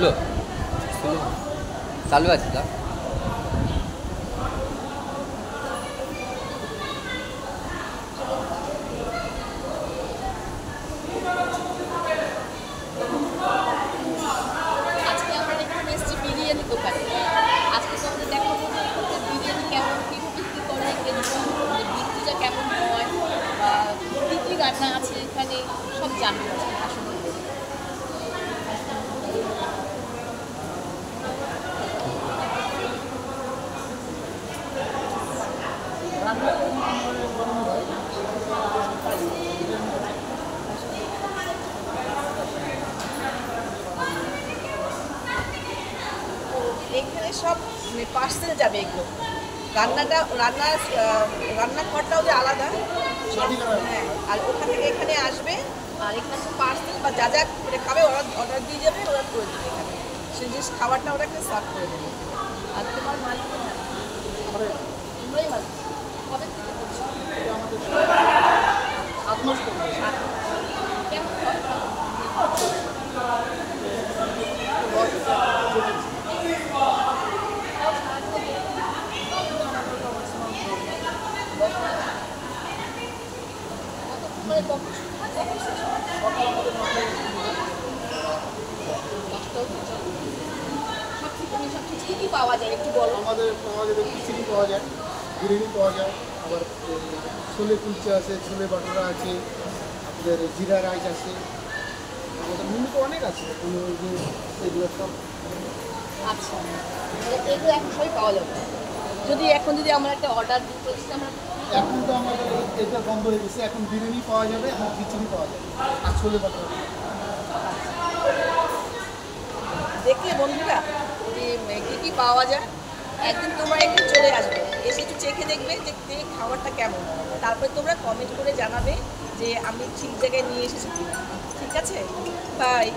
Slow slow চালু আছে তা আজকে আমরা এখানে এসেছি বিরিয়ানি দোকানে। আজকে তো আমাদের দেখাবো যে বিরিয়ানি কেমন কীভাবে বিক্রি করে, বিক্রিটা কেমন হয়, বা কী কী রান্না আছে এখানে সব জানবো আসলে। এখানে সব পার্সেল যাবে এগুলো, রান্নাঘরটাও যে আলাদা, হ্যাঁ, আর ওখান থেকে এখানে আসবে, আর এখানে পার্সেল বা যা যা করে খাবে ওরা অর্ডার দিয়ে যাবে, ওরা করে দেবে এখানে সেই জিনিস, খাবারটা ওরা এখানে সার্ভ করে দেবে। আর তোমার মালিক তোমরাই মালিক, কবে থেকে করছো? কেমন কি পাওয়া যায় একটু বলো। আমাদের খিচুড়ি পাওয়া যায়, বিরিয়ানি পাওয়া যায়, আবার ছোলে কুলচা আছে, ছোলে বাটোরা আছে, আমাদের জিরা রাইস আছে, আমাদের মেনু তো অনেক আছে এগুলো সব। আচ্ছা, এগুলো এখন সবই পাওয়া যাবে। যদি আমরা একটা অর্ডার দিতে আমরা এখন তো আমাদের এটা বন্ধ হয়ে গেছে, এখন বিরিয়ানি পাওয়া যাবে, এখন খিচুড়ি পাওয়া যাবে আর ছোলে বাটোরা। দেখলে বন্ধুরা যে কী কী পাওয়া যায়, একদিন তোমরা একটু চলে আসবে, এসে একটু চেখে দেখবে যে খাবারটা কেমন, তারপরে তোমরা কমেন্ট করে জানাবে যে আমি ঠিক জায়গায় নিয়ে এসেছি কিনা। ঠিক আছে, বাই।